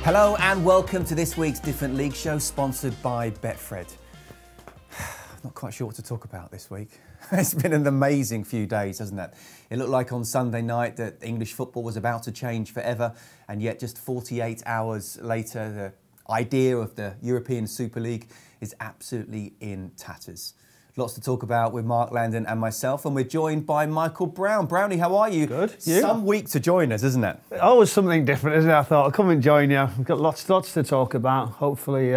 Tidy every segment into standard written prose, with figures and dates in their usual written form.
Hello and welcome to this week's Different League show, sponsored by Betfred. Not quite sure what to talk about this week. It's been an amazing few days, hasn't it? It looked like on Sunday night that English football was about to change forever, and yet just 48 hours later, the idea of the European Super League is absolutely in tatters. Lots to talk about with Mark Landon and myself, and we're joined by Michael Brown. Brownie, how are you? Good. You? Some week to join us, isn't it? Always something different, isn't it? I thought I'll come and join you. We've got lots to talk about. Hopefully,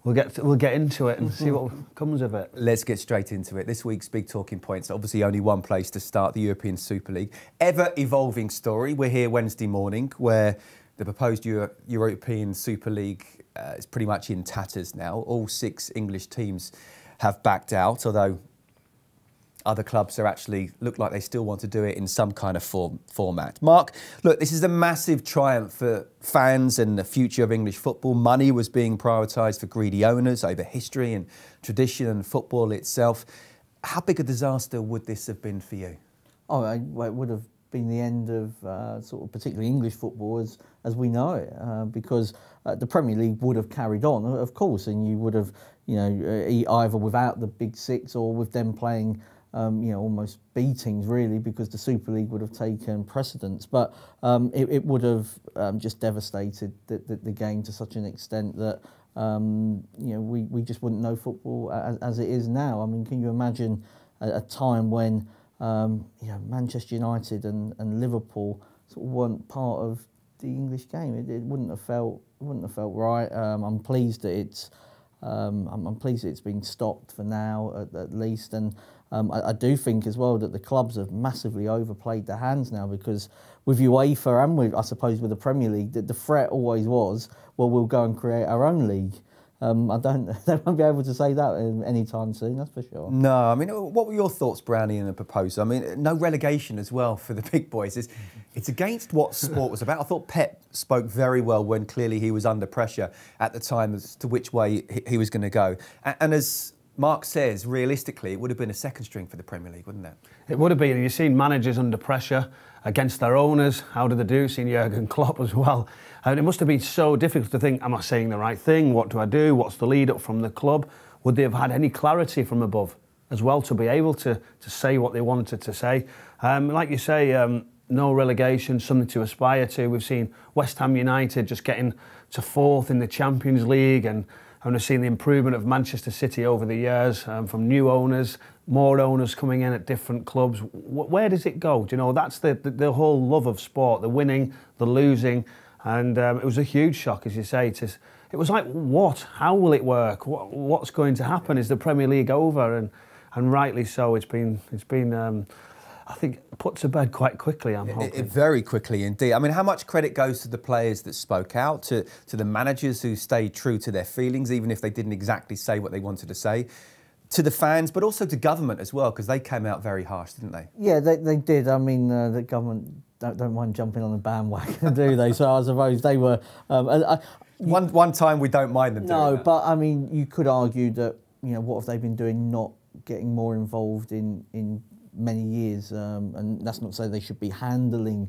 we'll get into it and see what comes of it. Let's get straight into it. This week's big talking points. Obviously, only one place to start: the European Super League. Ever evolving story. We're here Wednesday morning, where the proposed European Super League is pretty much in tatters now. All 6 English teams have backed out, although other clubs are actually look like they still want to do it in some kind of format. Mark, look, this is a massive triumph for fans and the future of English football. Money was being prioritised for greedy owners over history and tradition and football itself. How big a disaster would this have been for you? Oh, well, it would have been the end of sort of particularly English football as we know it, because the Premier League would have carried on, of course, and you would have, you know, either without the Big Six or with them playing, you know, almost B teams really, because the Super League would have taken precedence. But it would have just devastated the game to such an extent that you know, we just wouldn't know football as it is now. I mean, can you imagine a time when you know, Manchester United and Liverpool sort of weren't part of the English game? It wouldn't have felt right. I'm pleased that it's been stopped for now at least, and I do think as well that the clubs have massively overplayed their hands now, because with UEFA and with, I suppose, with the Premier League, the threat always was, well, we'll go and create our own league. They won't be able to say that anytime soon, that's for sure. No, I mean, what were your thoughts, Brownie, in the proposal? I mean, no relegation as well for the big boys. It's against what sport was about. I thought Pep spoke very well when clearly he was under pressure at the time as to which way he was going to go. And as Mark says, realistically, it would have been a second string for the Premier League, wouldn't it? It would have been. You've seen managers under pressure against their owners. How did they do? Seen Jurgen Klopp as well. And it must have been so difficult to think, am I saying the right thing? What do I do? What's the lead up from the club? Would they have had any clarity from above as well to be able to say what they wanted to say? Like you say, no relegation, something to aspire to. We've seen West Ham United just getting to 4th in the Champions League, and we've seen the improvement of Manchester City over the years, from new owners, more owners coming in at different clubs. Where does it go? Do you know, that's the whole love of sport, the winning, the losing. And it was a huge shock, as you say. It was like, what? How will it work? What's going to happen? Is the Premier League over? And rightly so. It's been I think, put to bed quite quickly, I'm hoping. Very quickly indeed. I mean, how much credit goes to the players that spoke out, to the managers who stayed true to their feelings, even if they didn't exactly say what they wanted to say, to the fans, but also to government as well, because they came out very harsh, didn't they? Yeah, they did. I mean, the government don't mind jumping on the bandwagon, do they? So I suppose they were... One time we don't mind them doing that. No, but I mean, you could argue that, you know, what have they been doing, not getting more involved in many years, and that's not to say they should be handling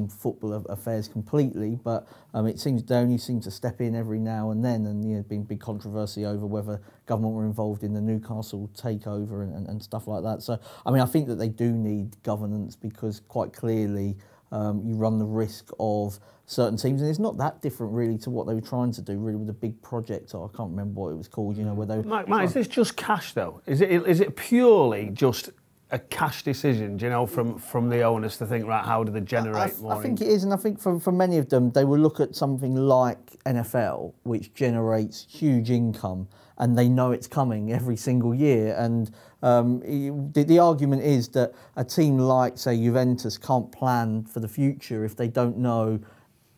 football affairs completely, but it seems they only seem to step in every now and then, and you know, been big controversy over whether government were involved in the Newcastle takeover and stuff like that. So I mean, I think that they do need governance, because quite clearly you run the risk of certain teams, and it's not that different really to what they were trying to do really with the big project. I can't remember what it was called. You know, where they. Mike, is this just cash though? Is it purely just a cash decision, do you know, from the owners to think, right, how do they generate more? I think it is, and I think for many of them, they will look at something like NFL, which generates huge income, and they know it's coming every single year. And the argument is that a team like, say, Juventus can't plan for the future if they don't know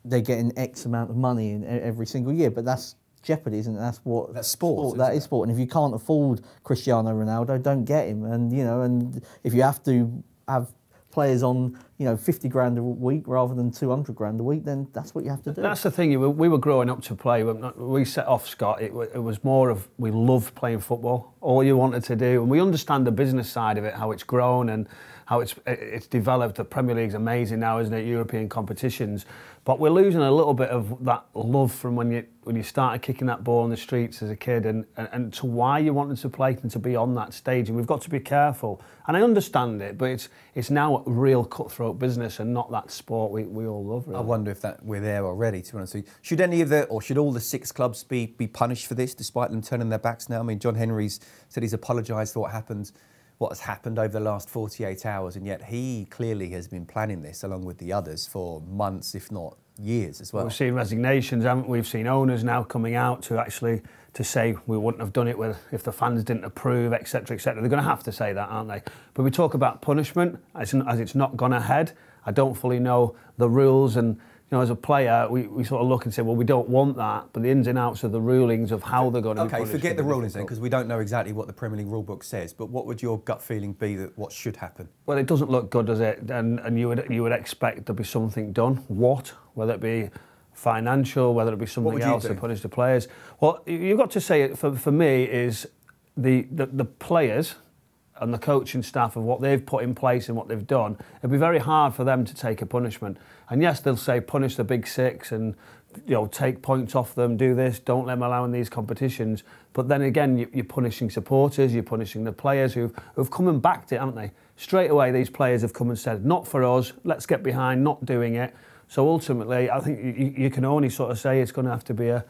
they're getting X amount of money in every single year. But that's jeopardy, isn't it? That's sport. That is sport. And if you can't afford Cristiano Ronaldo, don't get him. And you know, and if you have to have players on 50 grand a week rather than 200 grand a week, then that's what you have to do. That's the thing. We were growing up to play. We set off, Scott. It was more of we loved playing football. All you wanted to do, and we understand the business side of it, how it's grown and how it's developed. The Premier League's amazing now, isn't it? European competitions, but we're losing a little bit of that love from when you started kicking that ball in the streets as a kid, and to why you wanted to play and to be on that stage. And we've got to be careful. And I understand it, but it's now a real cutthroat business and not that sport we all love. Really. I wonder if we're there already. To be honest with you, should all the 6 clubs be punished for this, despite them turning their backs now? I mean, John Henry's said he's apologised for what has happened over the last 48 hours, and yet he clearly has been planning this along with the others for months, if not years as well. We've seen resignations, haven't we? We've seen owners now coming out to say we wouldn't have done it if the fans didn't approve, etc., etc. They're going to have to say that, aren't they? But we talk about punishment as it's not gone ahead. I don't fully know the rules, and as a player, we sort of look and say, well, we don't want that, but the ins and outs of the rulings of how they're going to be punished. Okay, forget the rulings then, because we don't know exactly what the Premier League rulebook says, but what would your gut feeling be that what should happen? Well, it doesn't look good, does it? And you would expect there'd be something done. What? Whether it be financial, whether it be something else to punish the players. Well, you've got to say it for me is the players and the coaching staff of what they've put in place and what they've done. It'd be very hard for them to take a punishment. And yes, they'll say punish the big 6 and take points off them, do this, don't let them allow in these competitions. But then again, you're punishing supporters, you're punishing the players who've come and backed it, haven't they? Straight away, these players have come and said, not for us, let's get behind not doing it. So ultimately, I think you can only sort of say it's going to have to be a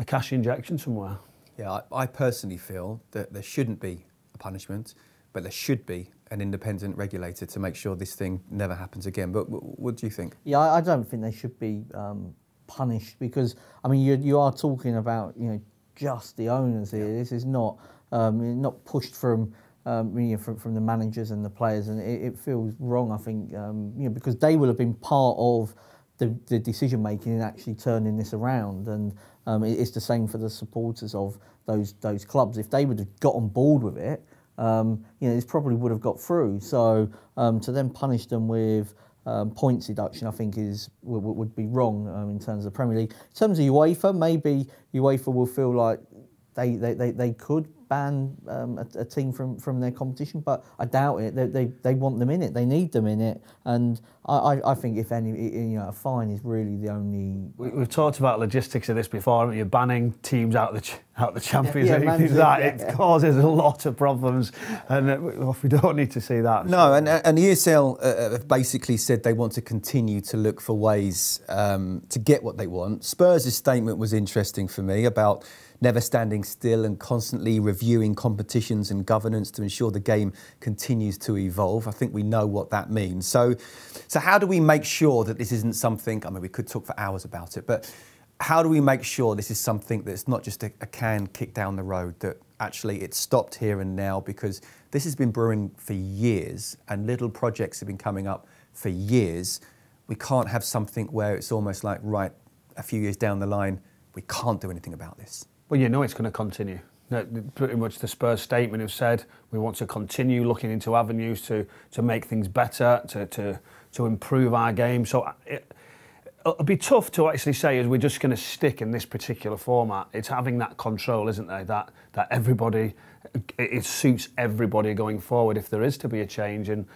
cash injection somewhere. Yeah, I personally feel that there shouldn't be a punishment, but there should be an independent regulator to make sure this thing never happens again. But what do you think? Yeah, I don't think they should be punished because, I mean, you are talking about, just the owners here. This is not pushed from the managers and the players, and it feels wrong, I think, because they will have been part of the decision making in actually turning this around, and it's the same for the supporters of those clubs. If they would have got on board with it, this probably would have got through. So to then punish them with points deduction, I think would be wrong in terms of the Premier League. In terms of UEFA, maybe UEFA will feel like they could ban a team from their competition, but I doubt it. They want them in it. They need them in it, and I think if any, a fine is really the only. We've talked about logistics of this before, haven't you? Banning teams out of the Champions League, it causes a lot of problems, and we don't need to see that. No, and the ESL have basically said they want to continue to look for ways to get what they want. Spurs' statement was interesting for me about never standing still and constantly reviewing competitions and governance to ensure the game continues to evolve. I think we know what that means. So how do we make sure that this isn't something, I mean, we could talk for hours about it, but how do we make sure this is something that's not just a can kicked down the road, that actually it's stopped here and now, because this has been brewing for years and little projects have been coming up for years. We can't have something where it's almost like, right, a few years down the line, we can't do anything about this. Well, it's going to continue. Pretty much the Spurs statement have said we want to continue looking into avenues to make things better, to improve our game. So it'll be tough to actually say we're just going to stick in this particular format. It's having that control, isn't there? That everybody, it suits everybody going forward if there is to be a change. And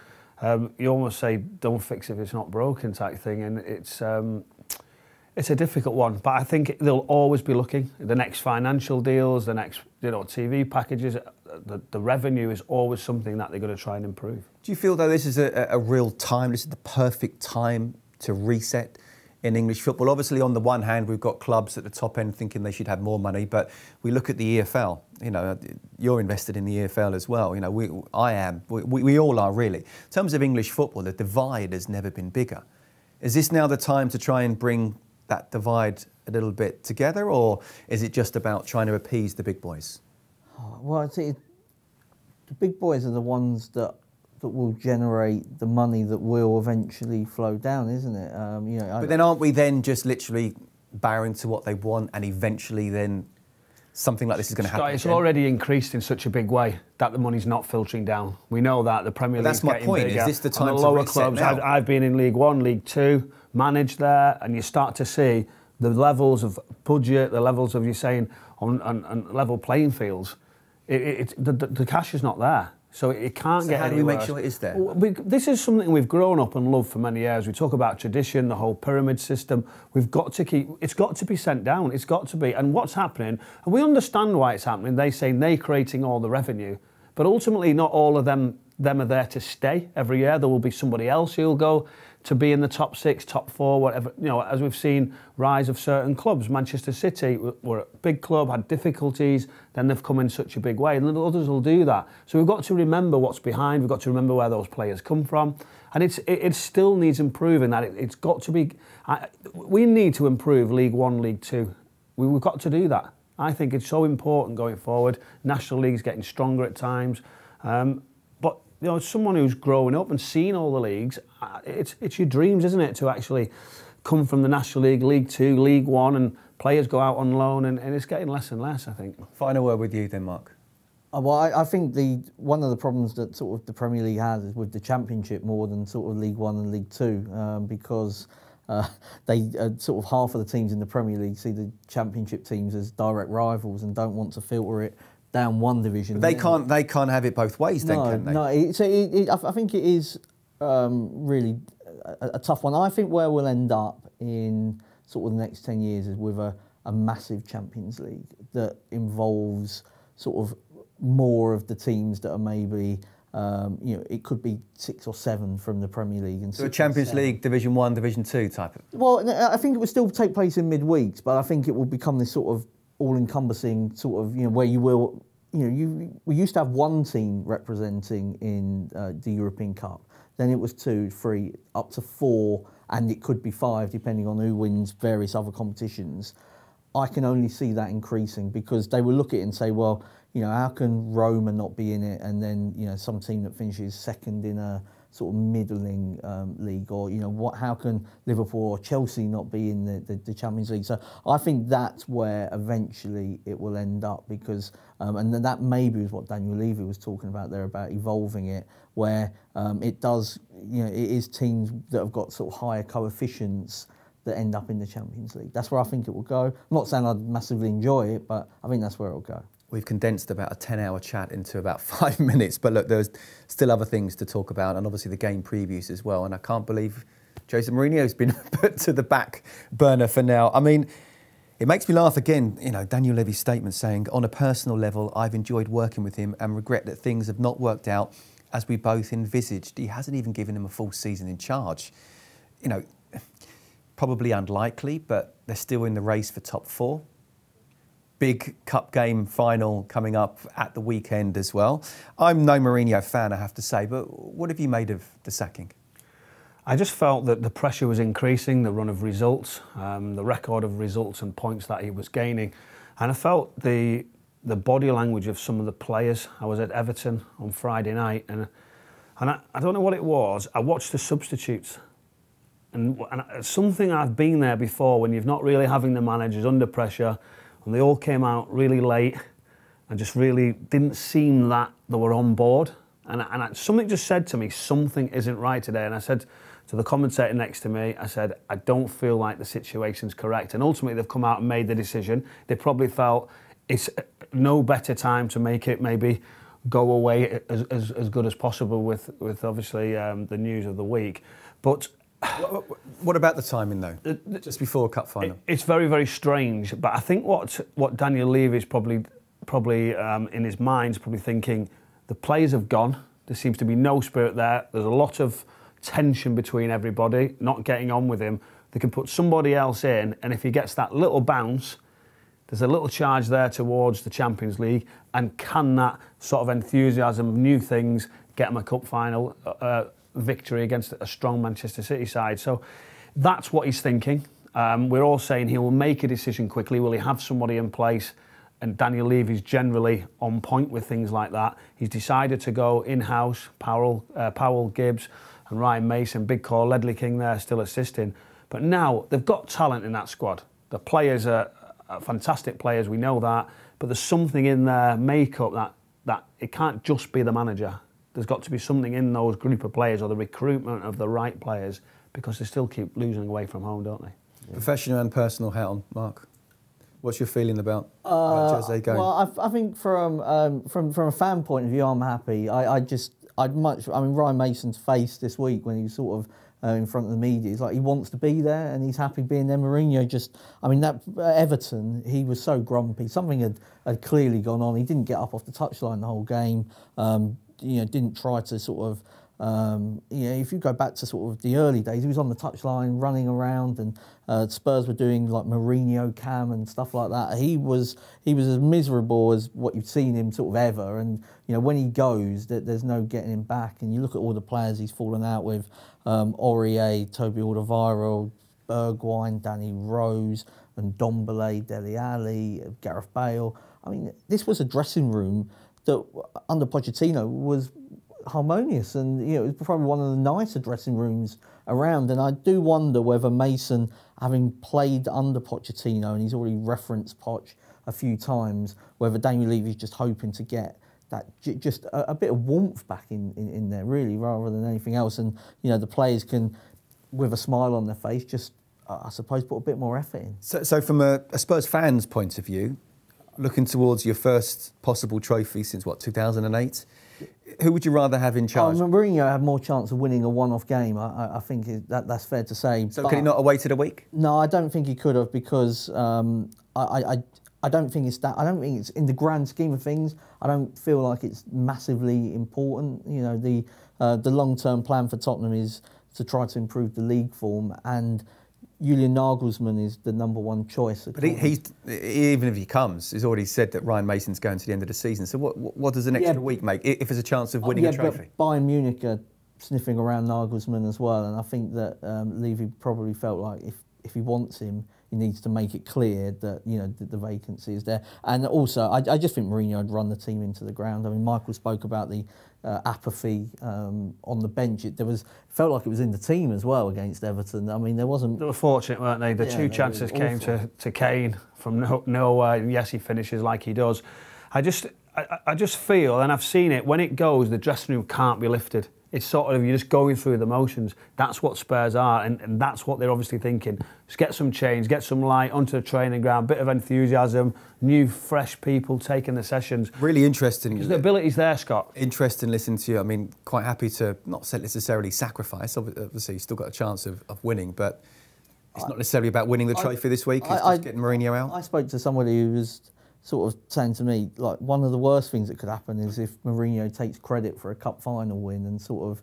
you almost say don't fix it if it's not broken type thing. And it's a difficult one, but I think they'll always be looking. The next financial deals, the next TV packages, the revenue is always something that they're going to try and improve. Do you feel though this is a real time, this is the perfect time to reset in English football? Obviously on the one hand we've got clubs at the top end thinking they should have more money, but we look at the EFL, you're invested in the EFL as well, I am, we all are really. In terms of English football, the divide has never been bigger. Is this now the time to try and bring that divide a little bit together, or is it just about trying to appease the big boys? Well, I'd say the big boys are the ones that will generate the money that will eventually flow down, isn't it? But then aren't we then just literally bowing to what they want and eventually then something like this is going to happen It's again? already increased in such a big way that the money's not filtering down. We know that the Premier League's That's my getting point. bigger. Is this the time and to the lower reset clubs? now? I've been in League One, League Two, managed there, and you start to see the levels of budget, the levels of, you're saying, on level playing fields. The cash is not there. So it can't get any worse. How do we make sure it is there? This is something we've grown up and loved for many years. We talk about tradition, the whole pyramid system. We've got to keep, it's got to be sent down. It's got to be. And what's happening, and we understand why it's happening. They say they're creating all the revenue, but ultimately not all of them are there to stay every year. There will be somebody else who'll go to be in the top 6, top 4, whatever. You know, as we've seen rise of certain clubs. Manchester City were a big club, had difficulties, then they've come in such a big way, and then others will do that. So we've got to remember what's behind. We've got to remember where those players come from, and it still needs improving. That it's got to be. We need to improve League One, League Two. We've got to do that. I think it's so important going forward. National League's getting stronger at times. But you know, as someone who's growing up and seen all the leagues, it's your dreams, isn't it, to actually come from the National League, League Two, League One, and players go out on loan, and it's getting less and less, I think. Final word with you then, Mark. Well, I think one of the problems that sort of the Premier League has is with the Championship more than sort of League One and League Two, because they sort of half of the teams in the Premier League see the Championship teams as direct rivals and don't want to filter it down one division. But they can't have it both ways, then, can they? No, I think it is really a tough one. I think where we'll end up in sort of the next 10 years is with a massive Champions League that involves sort of more of the teams that are maybe, you know, it could be 6 or 7 from the Premier League. And so a Champions League, Division 1, Division 2 type of... Well, I think it will still take place in midweeks, but I think it will become this sort of all-encompassing sort of, you know, where you will, you know, we used to have one team representing in the European Cup. Then it was 2, 3, up to 4, and it could be 5, depending on who wins various other competitions. I can only see that increasing because they will look at it and say, well, you know, how can Roma not be in it, and then, you know, some team that finishes second in a sort of middling league, or, you know, how can Liverpool or Chelsea not be in the Champions League? So I think that's where eventually it will end up, because, and that maybe is what Daniel Levy was talking about there, about evolving it, where it does, you know, it is teams that have got sort of higher coefficients that end up in the Champions League. That's where I think it will go. I'm not saying I'd massively enjoy it, but I think that's where it will go. We've condensed about a 10-hour chat into about 5 minutes, but look, there's still other things to talk about, and obviously the game previews as well. And I can't believe Jose Mourinho's been put to the back burner for now. I mean, it makes me laugh again, you know, Daniel Levy's statement saying, on a personal level, I've enjoyed working with him and regret that things have not worked out as we both envisaged. He hasn't even given him a full season in charge. You know, probably unlikely, but they're still in the race for top 4. Big cup game final coming up at the weekend as well. I'm no Mourinho fan, I have to say, but what have you made of the sacking? I just felt that the pressure was increasing, the run of results, the record of results and points that he was gaining. And I felt the body language of some of the players. I was at Everton on Friday night, and I don't know what it was. I watched the substitutes. And something I've been there before, when you're not really having the managers under pressure, and they all came out really late and just really didn't seem that they were on board. And something just said to me, something isn't right today. And I said to the commentator next to me, I said, I don't feel like the situation's correct. And ultimately they've come out and made the decision. They probably felt it's no better time to make it maybe go away as good as possible with obviously the news of the week. But what about the timing, though? Just before a cup final. It's very, very strange. But I think what Daniel Levy is probably in his mind is probably thinking, the players have gone. There seems to be no spirit there. There's a lot of tension between everybody, not getting on with him. They can put somebody else in, and if he gets that little bounce, there's a little charge there towards the Champions League, and can that sort of enthusiasm of new things get him a cup final victory against a strong Manchester City side? So that's what he's thinking. We're all saying he will make a decision quickly. Will he have somebody in place? And Daniel Levy's generally on point with things like that. He's decided to go in-house, Powell, Gibbs and Ryan Mason, big call, Ledley King there still assisting. But now they've got talent in that squad. The players are fantastic players, we know that. but there's something in their makeup that it can't just be the manager. There's got to be something in those group of players or the recruitment of the right players, because they still keep losing away from home, don't they? Yeah. Professional and personal hat on, Mark. What's your feeling about Jose going? Well, I think from a fan point of view, I'm happy. I mean, Ryan Mason's face this week when he was sort of in front of the media, it's like he wants to be there and he's happy being there. Mourinho I mean, that Everton, he was so grumpy. Something had clearly gone on. He didn't get up off the touchline the whole game. Didn't try to sort of, if you go back to sort of the early days, he was on the touchline running around, and Spurs were doing like Mourinho cam and stuff like that. He was as miserable as what you've seen him sort of ever. And when he goes, there's no getting him back. And you look at all the players he's fallen out with: Aurier, Toby Alderweireld, Bergwijn, Danny Rose, and Ndombele, Dele Alli, Gareth Bale. I mean, this was a dressing room that under Pochettino was harmonious, and it was probably one of the nicer dressing rooms around. And I do wonder whether Mason, having played under Pochettino, and he's already referenced Poch a few times, whether Daniel Levy's just hoping to get that just a bit of warmth back in there, really, rather than anything else. And the players can, with a smile on their face, just I suppose put a bit more effort in. So from a Spurs fan's point of view, looking towards your first possible trophy since, 2008? Who would you rather have in charge? Mourinho had more chance of winning a one-off game. I think that's fair to say. So can he not have waited a week? No, I don't think he could have, because I don't think it's that. I don't think it's, in the grand scheme of things, I don't feel like it's massively important. The long-term plan for Tottenham is to try to improve the league form, and Julian Nagelsmann is the number one choice. But even if he comes, he's already said that Ryan Mason's going to the end of the season. So what does an extra week make if there's a chance of winning a trophy? But Bayern Munich are sniffing around Nagelsmann as well, and I think that Levy probably felt like if he wants him, he needs to make it clear that the vacancy is there. And also, I just think Mourinho had run the team into the ground. I mean, Michael spoke about the apathy on the bench. It felt like it was in the team as well against Everton. I mean, there wasn't. They were fortunate, weren't they? The two chances came to Kane from nowhere. And yes, he finishes like he does. I just feel, and I've seen it, when it goes, the dressing room can't be lifted. It's sort of, you're just going through the motions. That's what Spurs are, and that's what they're obviously thinking. Just get some change, get some light onto the training ground, bit of enthusiasm, new, fresh people taking the sessions. Really interesting. Because the ability's there, Scott. Interesting listening to you. I mean, quite happy to not necessarily sacrifice. Obviously, you've still got a chance of winning, but it's not necessarily about winning the trophy this week. It's just getting Mourinho out. I spoke to somebody who was sort of saying to me, like, one of the worst things that could happen is if Mourinho takes credit for a cup final win and sort of,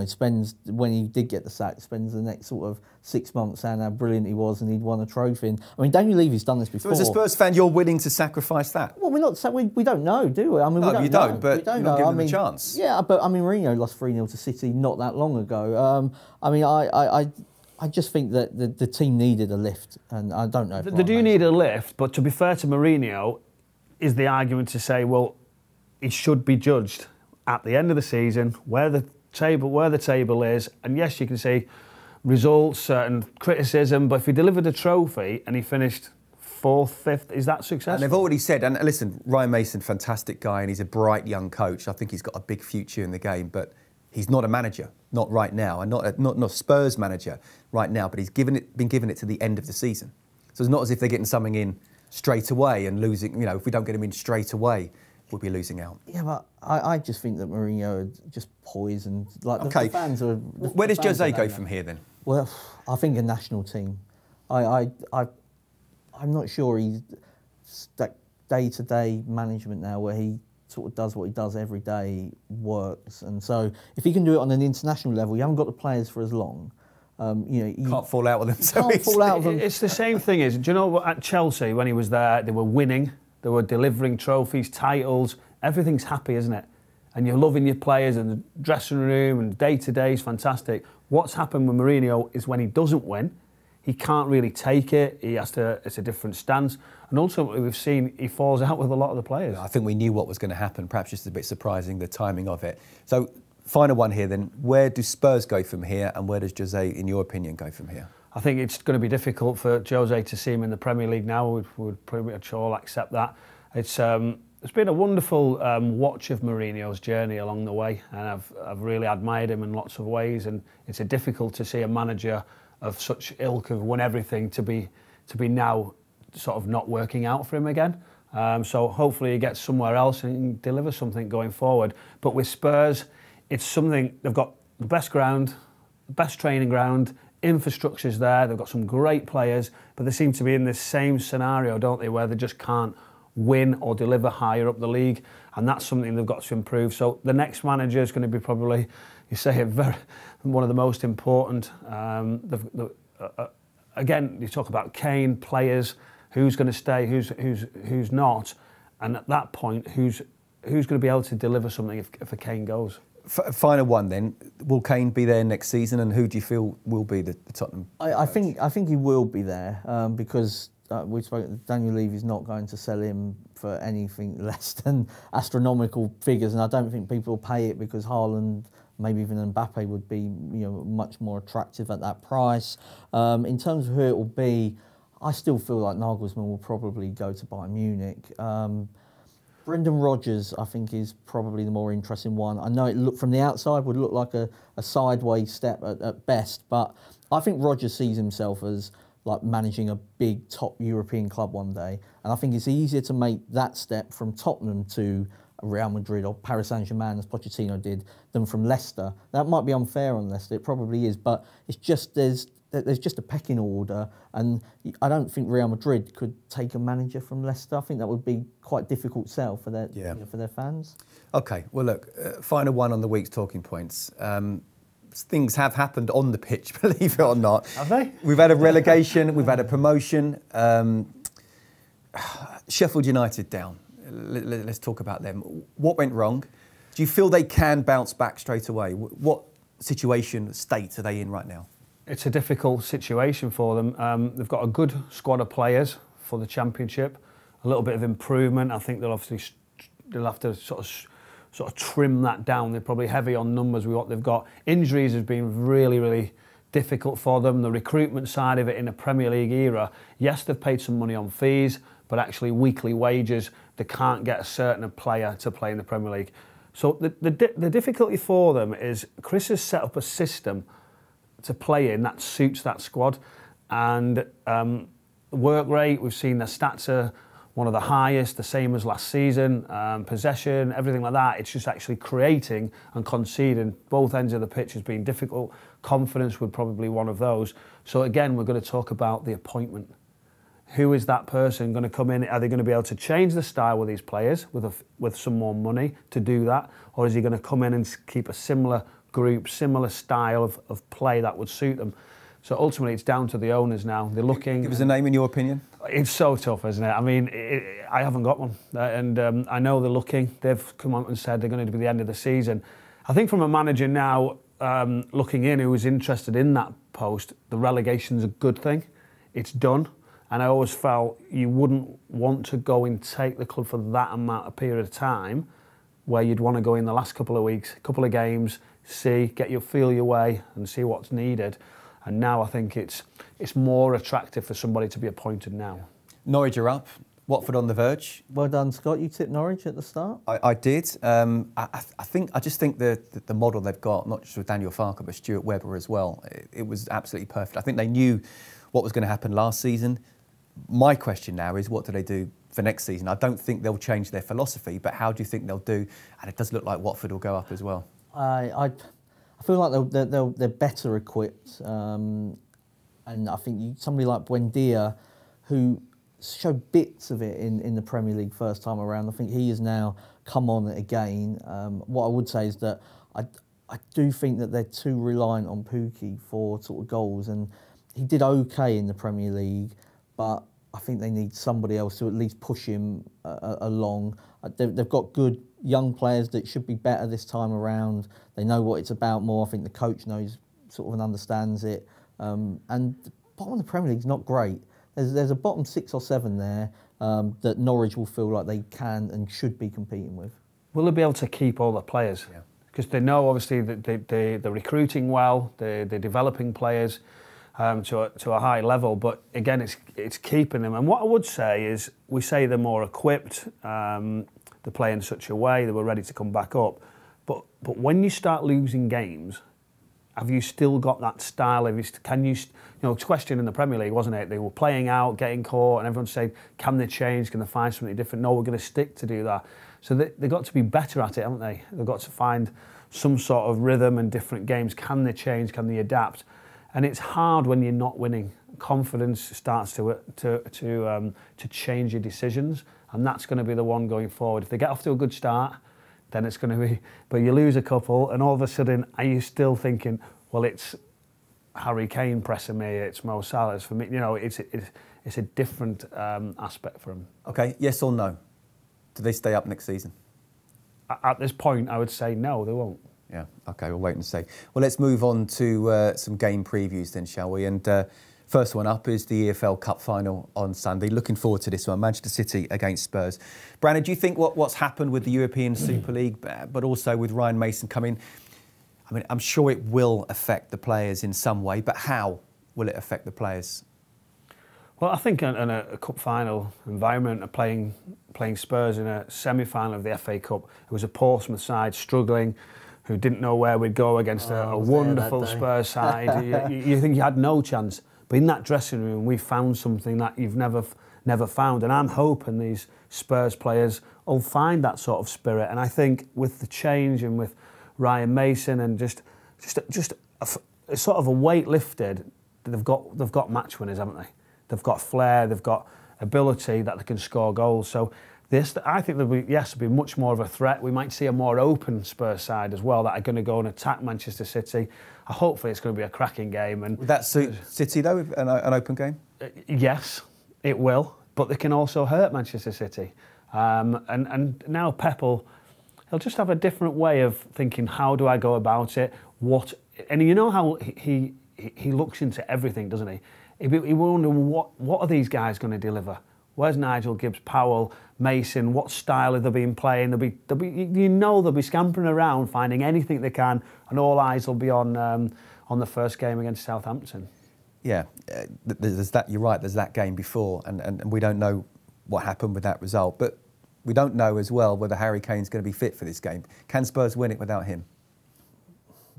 spends, when he did get the sack, spends the next sort of 6 months saying how brilliant he was and he'd won a trophy. And, I mean, Daniel Levy's done this before. So as a Spurs fan, you're willing to sacrifice that? Well, we're not. We don't know, do we? I mean, no, you don't, but you're not giving them a chance. Yeah, but I mean, Mourinho lost 3-0 to City not that long ago. I mean, I just think that the team needed a lift, and I don't know if they do need a lift, but to be fair to Mourinho, is the argument to say, well, he should be judged at the end of the season where the table is, and yes, you can say results and criticism, but if he delivered a trophy and he finished 4th, 5th, is that successful? And they've already said, and listen, Ryan Mason, fantastic guy, and he's a bright young coach. I think he's got a big future in the game, but he's not a manager, not right now, and not a Spurs manager right now, but he's been given it to the end of the season. So it's not as if they're getting something in straight away and losing. If we don't get him in straight away, we'll be losing out. Yeah, but I just think that Mourinho had just poisoned. Like, the fans are. Where does Jose go from here then? Well, I think a national team. I'm not sure he's that day-to-day management now where he sort of does what he does every day works, and so if he can do it on an international level, you haven't got the players for as long. You can't fall out with them. Can't fall out with them. It's the same thing. Do you know what? At Chelsea, when he was there, they were winning, they were delivering trophies, titles. Everything's happy, isn't it? And you're loving your players, and the dressing room and day-to-day is fantastic. What's happened with Mourinho is when he doesn't win, he can't really take it. He has to. It's a different stance, and ultimately we've seen he falls out with a lot of the players. I think we knew what was going to happen. Perhaps just a bit surprising, the timing of it. So. Final one here then. Where do Spurs go from here, and where does Jose, in your opinion, go from here? I think it's going to be difficult for Jose to see him in the Premier League now. We would pretty much all accept that. It's been a wonderful watch of Mourinho's journey along the way, and I've really admired him in lots of ways. And it's difficult to see a manager of such ilk, have won everything, to be now sort of not working out for him again. So hopefully he gets somewhere else and delivers something going forward. But with Spurs, it's something, they've got the best ground, the best training ground, infrastructure's there, they've got some great players, but they seem to be in this same scenario, don't they, where they just can't win or deliver higher up the league, and that's something they've got to improve. So the next manager is going to be probably, you say it, one of the most important. Again, you talk about Kane, players, who's going to stay, who's not, and at that point, who's going to be able to deliver something if a Kane goes. Final one then. Will Kane be there next season, and who do you feel will be the Tottenham? I think he will be there because we spoke. Daniel Levy's not going to sell him for anything less than astronomical figures, and I don't think people will pay it because Haaland, maybe even Mbappe, would be much more attractive at that price. In terms of who it will be, I still feel like Nagelsmann will probably go to Bayern Munich. Brendan Rodgers, I think, is probably the more interesting one. I know it from the outside would look like a sideways step at best, but I think Rodgers sees himself as like managing a big top European club one day, and I think it's easier to make that step from Tottenham to Real Madrid or Paris Saint-Germain, as Pochettino did, than from Leicester. That might be unfair on Leicester, it probably is, but it's just there's just a pecking order, and I don't think Real Madrid could take a manager from Leicester. I think that would be quite a difficult sell for their for their fans. Okay, well look, final one on the week's talking points. Things have happened on the pitch, believe it or not. Have they? We've had a relegation, we've had a promotion. Sheffield United down. Let's talk about them. What went wrong? Do you feel they can bounce back straight away? What state are they in right now? It's a difficult situation for them. They've got a good squad of players for the Championship, a little bit of improvement. I think they'll have to sort of trim that down. They're probably heavy on numbers with what they've got. Injuries has been really, really difficult for them. The recruitment side of it in a Premier League era, yes, they've paid some money on fees, but actually weekly wages, they can't get a certain player to play in the Premier League. So the difficulty for them is Chris has set up a system to play in that suits that squad, and work rate, we've seen their stats are one of the highest, the same as last season, possession, everything like that. It's just actually creating and conceding. Both ends of the pitch has been difficult. Confidence would probably be one of those. So again, we're going to talk about the appointment. Who is that person going to come in? Are they going to be able to change the style with these players with some more money to do that, or is he going to come in and keep a similar group, similar style of play that would suit them? So ultimately it's down to the owners now. They're looking. Give us a name in your opinion. It's so tough, isn't it? I mean, I haven't got one, and I know they're looking. They've come out and said they're going to be the end of the season. I think from a manager now looking in who is interested in that post, the relegation's a good thing. It's done, and I always felt you wouldn't want to go and take the club for that amount of period of time, where you'd want to go in the last couple of weeks, couple of games, feel your way and see what's needed. And now I think it's more attractive for somebody to be appointed now. Norwich are up, Watford on the verge. Well done, Scott. You tipped Norwich at the start. I did. I just think the model they've got, not just with Daniel Farke, but Stuart Webber as well, it was absolutely perfect. I think they knew what was going to happen last season. My question now is, what do they do for next season? I don't think they'll change their philosophy, but how do you think they'll do? And it does look like Watford will go up as well. I feel like they're better equipped, and I think somebody like Buendia, who showed bits of it in the Premier League first time around, I think he has now come on again. What I would say is that I do think that they're too reliant on Pukki for sort of goals, and he did okay in the Premier League, but I think they need somebody else to at least push him along. They've got good young players that should be better this time around. They know what it's about more. I think the coach knows sort of and understands it. And the bottom of the Premier League is not great. There's a bottom 6 or 7 there that Norwich will feel like they can and should be competing with. Will they be able to keep all the players? Because they know obviously that they're recruiting well, they're developing players. to a high level. But again, it's keeping them. And what I would say is, we say they're more equipped. They play in such a way that we're ready to come back up. But when you start losing games, have you still got that style? Can you, it's a question in the Premier League, wasn't it? They were playing out, getting caught, and everyone's saying, can they change? Can they find something different? No, we're going to stick to do that. So they've got to be better at it, haven't they? They've got to find some sort of rhythm in different games. Can they change? Can they adapt? And it's hard when you're not winning. Confidence starts to change your decisions, and that's going to be the one going forward. If they get off to a good start, then it's going to be. But you lose a couple, and all of a sudden, are you still thinking, well, it's Harry Kane pressing me, it's Mo Salah. It's for me, it's a different aspect for them. Okay, yes or no? Do they stay up next season? At this point, I would say no, they won't. Yeah, okay, we'll wait and see. Well, let's move on to some game previews then, shall we? And first one up is the EFL Cup final on Sunday. Looking forward to this one, Manchester City against Spurs. Brandon, do you think what's happened with the European Super League, but also with Ryan Mason coming, I mean, I'm sure it will affect the players in some way, but how will it affect the players? Well, I think in a cup final environment, playing Spurs in a semi-final of the FA Cup, it was a Portsmouth side struggling, who didn't know where we'd go against a wonderful Spurs side. you think you had no chance. But in that dressing room, we found something that you've never found. And I'm hoping these Spurs players will find that sort of spirit. And I think with the change and with Ryan Mason and just a sort of a weight lifted, they've got match winners, haven't they? They've got flair, they've got ability that they can score goals. So I think there'll be much more of a threat. We might see a more open Spurs side as well that are going to go and attack Manchester City. Hopefully it's going to be a cracking game. And would that suit City though, an open game? Yes, it will. But they can also hurt Manchester City. And now Pep he'll just have a different way of thinking, how do I go about it? And you know how he looks into everything, doesn't he? He wonder what are these guys going to deliver? Where's Nigel Gibbs-Powell, Mason? What style have they been playing? They'll be scampering around, finding anything they can, and all eyes will be on the first game against Southampton. Yeah, there's that. You're right. There's that game before, and we don't know what happened with that result, but we don't know as well whether Harry Kane's going to be fit for this game. Can Spurs win it without him?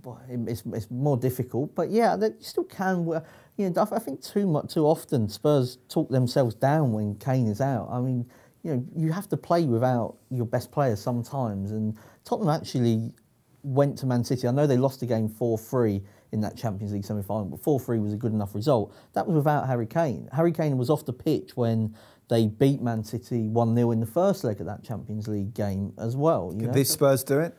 Well, it's more difficult, but yeah, they still can. I think too often Spurs talk themselves down when Kane is out. I mean, you have to play without your best player sometimes, and Tottenham actually went to Man City. I know they lost the game 4-3 in that Champions League semi-final, but 4-3 was a good enough result. That was without Harry Kane. Harry Kane was off the pitch when they beat Man City 1-0 in the first leg of that Champions League game as well. Could these Spurs do it?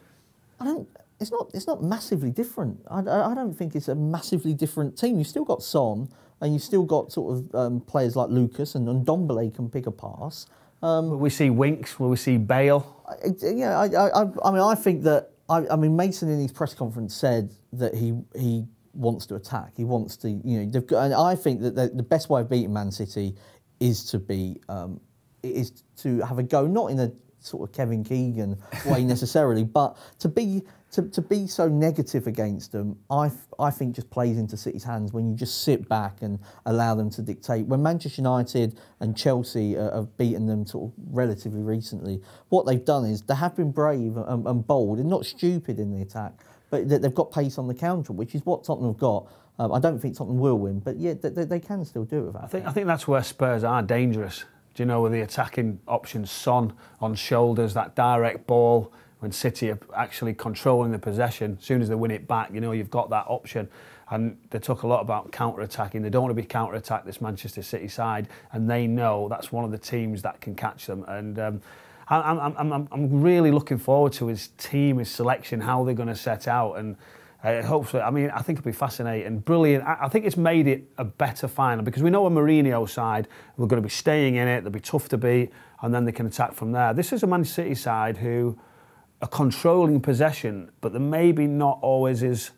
It's not massively different. I don't think it's a massively different team. You've still got Son, and you've still got sort of players like Lucas, and Ndombele can pick a pass. Will we see Winks? Will we see Bale? I think that. Mason in his press conference said that he wants to attack. He wants to. And I think that the best way of beating Man City is to have a go, not in a sort of Kevin Keegan way necessarily, but to be so negative against them, I think just plays into City's hands when you just sit back and allow them to dictate. When Manchester United and Chelsea have beaten them sort of relatively recently, what they've done is they have been brave and bold and not stupid in the attack, but they've got pace on the counter, which is what Tottenham have got. I don't think Tottenham will win, but yeah, they can still do it. I think that's where Spurs are dangerous. Do you know, with the attacking options, Son on shoulders, that direct ball, when City are actually controlling the possession, as soon as they win it back, you've got that option. And they talk a lot about counter-attacking. They don't want to be counter-attacked, this Manchester City side, and they know that's one of the teams that can catch them. And I'm really looking forward to his team, his selection, how they're going to set out. And hopefully, I think it'll be fascinating, brilliant. I think it's made it a better final because we know a Mourinho side, we're going to be staying in it, they'll be tough to beat, and then they can attack from there. This is a Man City side who are controlling possession, but they maybe not always is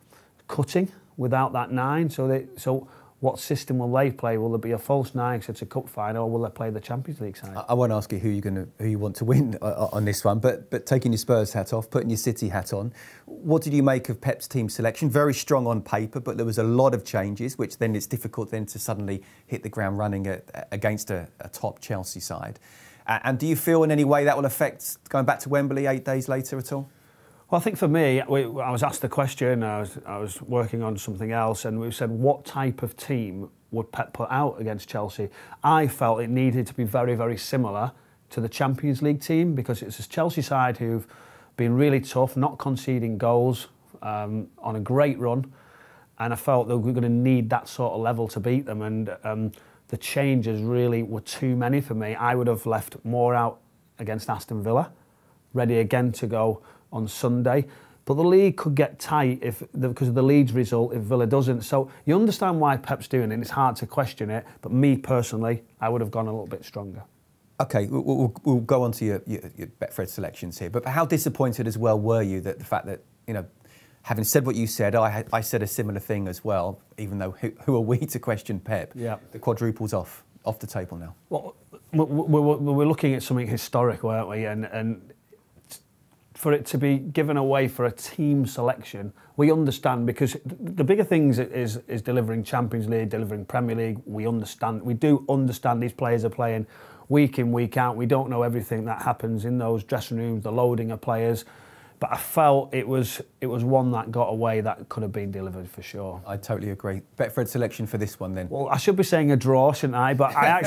cutting without that 9. So what system will they play? Will there be a false nine because it's a cup final, or will they play the Champions League side? I won't ask you who you want to win on this one, but taking your Spurs hat off, putting your City hat on, what did you make of Pep's team selection? Very strong on paper, but there was a lot of changes, which then it's difficult then to suddenly hit the ground running against a top Chelsea side. And do you feel in any way that will affect going back to Wembley 8 days later at all? Well, I think for me, I was asked the question, I was working on something else, and we said, what type of team would Pep put out against Chelsea? I felt it needed to be very, very similar to the Champions League team, because it's this Chelsea side who've been really tough, not conceding goals, on a great run, and I felt that we were going to need that sort of level to beat them, and the changes really were too many for me. I would have left more out against Aston Villa, ready again to go on Sunday, but the league could get tight because of the Leeds result if Villa doesn't. So you understand why Pep's doing it, and it's hard to question it, but me personally, I would have gone a little bit stronger. OK, we'll go on to your Betfred selections here, but how disappointed as well were you that the fact that, you know, having said what you said, I said a similar thing as well, even though who are we to question Pep? Yeah. The quadruple's off the table now. Well, we're looking at something historic, weren't we? And for it to be given away for a team selection, we understand, because the bigger things is delivering Champions League, delivering Premier League. We do understand these players are playing week in, week out. We don't know everything that happens in those dressing rooms, the loading of players. But I felt it was one that got away that could have been delivered for sure. I totally agree. Betfred selection for this one then? Well, I should be saying a draw, shouldn't I? But I'm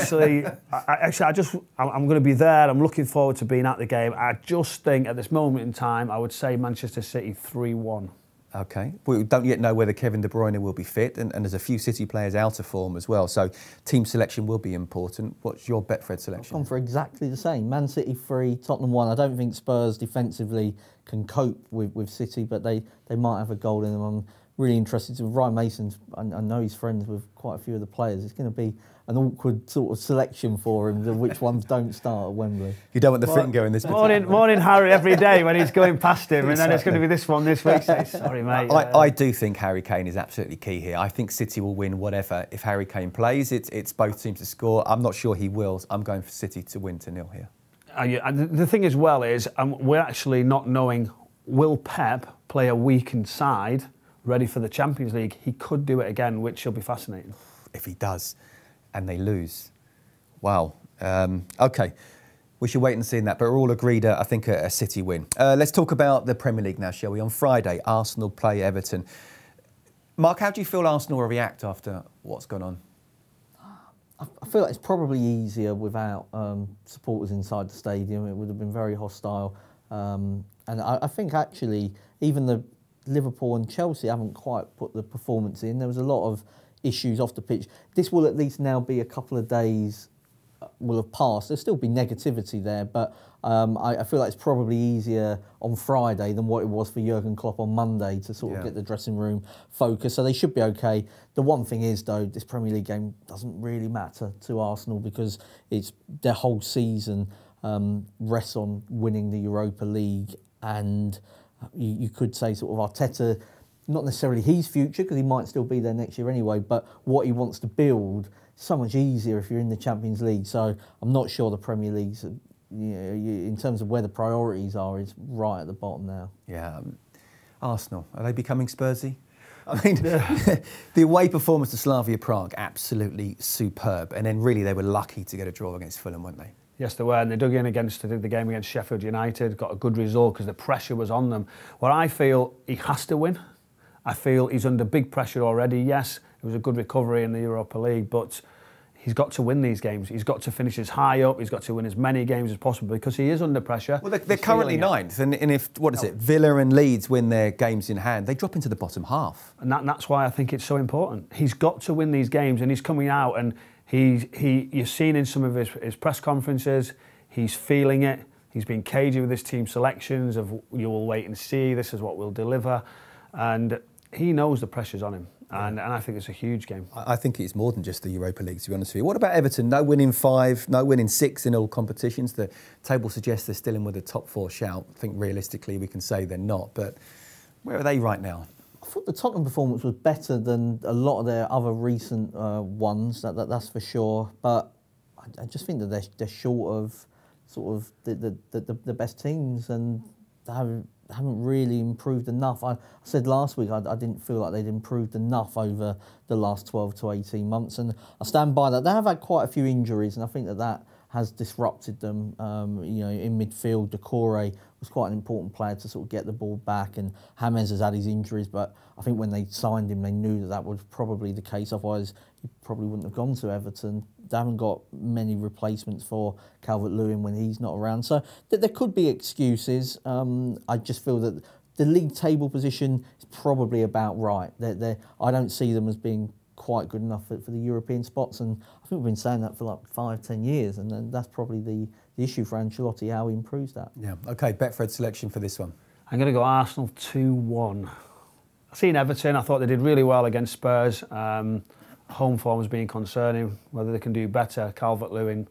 going to be there. I'm looking forward to being at the game. I just think at this moment in time, I would say Manchester City 3-1. OK. We don't yet know whether Kevin De Bruyne will be fit, and there's a few City players out of form as well. So team selection will be important. What's your Betfred selection? I've gone for exactly the same. Man City 3, Tottenham 1. I don't think Spurs defensively can cope with City, but they might have a goal in them. I'm really interested. Ryan Mason's, I know he's friends with quite a few of the players. It's going to be an awkward sort of selection for him, which ones don't start at Wembley. You don't want the finger in this morning Harry every day when he's going past him, and then it's going to be this one this week. So sorry, mate. I do think Harry Kane is absolutely key here. I think City will win whatever. If Harry Kane plays, it's both teams to score. I'm not sure he will. I'm going for City to win 2-0 here. And the thing as well is, we're actually not knowing, will Pep play a weakened side ready for the Champions League? He could do it again, which will be fascinating. If he does, and they lose. Wow. OK, we should wait and see that, but we're all agreed, I think, a City win. Let's talk about the Premier League now, shall we? On Friday, Arsenal play Everton. Mark, how do you feel Arsenal will react after what's gone on? I feel like it's probably easier without supporters inside the stadium. It would have been very hostile. And I think actually even the Liverpool and Chelsea haven't quite put the performance in. There was a lot of issues off the pitch. This will at least now be a couple of days will have passed. There'll still be negativity there, but I feel like it's probably easier on Friday than what it was for Jurgen Klopp on Monday to sort of get the dressing room focused. So they should be okay. The one thing is, though, this Premier League game doesn't really matter to Arsenal because it's their whole season rests on winning the Europa League, and you could say sort of Arteta, not necessarily his future because he might still be there next year anyway, but what he wants to build, so much easier if you're in the Champions League. So I'm not sure the Premier League's, in terms of where the priorities are, is right at the bottom now. Yeah. Arsenal, are they becoming Spursy? I mean, the away performance to Slavia Prague, absolutely superb. And then really they were lucky to get a draw against Fulham, weren't they? Yes, they were, and they dug in to do the game against Sheffield United, got a good result because the pressure was on them. Well, I feel he has to win. I feel he's under big pressure already. Yes, it was a good recovery in the Europa League, but he's got to win these games. He's got to finish as high up. He's got to win as many games as possible because he is under pressure. Well, they're currently ninth, and if, Villa and Leeds win their games in hand, they drop into the bottom half. And that's why I think it's so important. He's got to win these games, and he's coming out, and you've seen in some of his press conferences, he's feeling it. He's been cagey with his team selections of, you will wait and see, this is what we'll deliver. And he knows the pressure's on him. And I think it's a huge game. I think it's more than just the Europa League, to be honest with you. What about Everton? No win in 5, no win in 6 in all competitions. The table suggests they're still in with a top 4 shout. I think realistically we can say they're not. But where are they right now? I thought the Tottenham performance was better than a lot of their other recent ones. That's for sure. But I just think that they're short of sort of the best teams, and they haven't really improved enough. I said last week I didn't feel like they'd improved enough over the last 12 to 18 months, and I stand by that. They have had quite a few injuries, and I think that has disrupted them. In midfield, Decore was quite an important player to sort of get the ball back, and James has had his injuries, but I think when they signed him, they knew that was probably the case. Otherwise, he probably wouldn't have gone to Everton. They haven't got many replacements for Calvert-Lewin when he's not around. So there could be excuses. I just feel that the league table position is probably about right. I don't see them as being quite good enough for the European spots, and I think we've been saying that for like 5-10 years, and then that's probably the issue for Ancelotti, how he improves that. Yeah. Okay, Betfred selection for this one. I'm going to go Arsenal 2-1. I've seen Everton. I thought they did really well against Spurs. Home form has been concerning. Whether they can do better, Calvert-Lewin,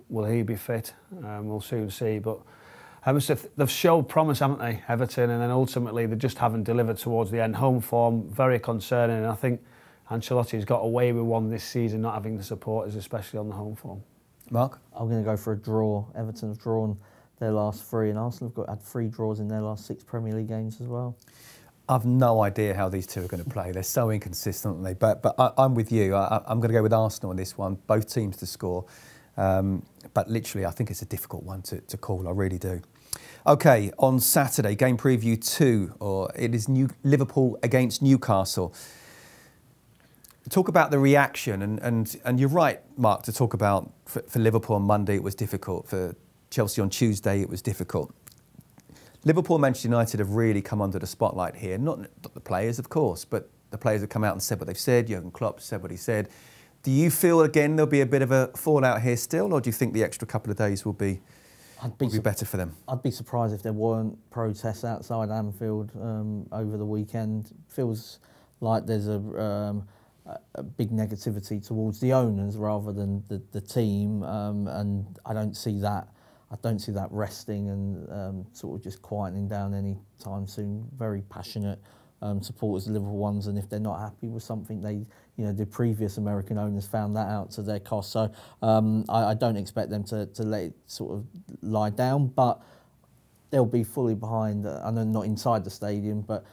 will he be fit? We'll soon see. But they've showed promise, haven't they, Everton? And then ultimately they just haven't delivered towards the end. Home form, very concerning. And I think Ancelotti's got away with one this season, not having the supporters, especially on the home form. Mark? I'm going to go for a draw. Everton have drawn their last 3, and Arsenal have had 3 draws in their last 6 Premier League games as well. I've no idea how these two are going to play. They're so inconsistent, aren't they? But I'm with you. I'm going to go with Arsenal on this one. Both teams to score. But literally, I think it's a difficult one to call. I really do. OK, on Saturday, game preview 2, or it is Liverpool against Newcastle. Talk about the reaction, and you're right, Mark, to talk about for Liverpool on Monday it was difficult. For Chelsea on Tuesday it was difficult. Liverpool and Manchester United have really come under the spotlight here. Not the players, of course, but the players have come out and said what they've said. Jurgen Klopp said what he said. Do you feel, again, there'll be a bit of a fallout here still, or do you think the extra couple of days will be better for them? I'd be surprised if there weren't protests outside Anfield over the weekend. Feels like there's a big negativity towards the owners rather than the team, and I don't see that resting and sort of just quietening down any time soon. Very passionate supporters of Liverpool ones, and if they're not happy with something, the previous American owners found that out to their cost. So I don't expect them to let it sort of lie down, but they'll be fully behind. I know not inside the stadium, but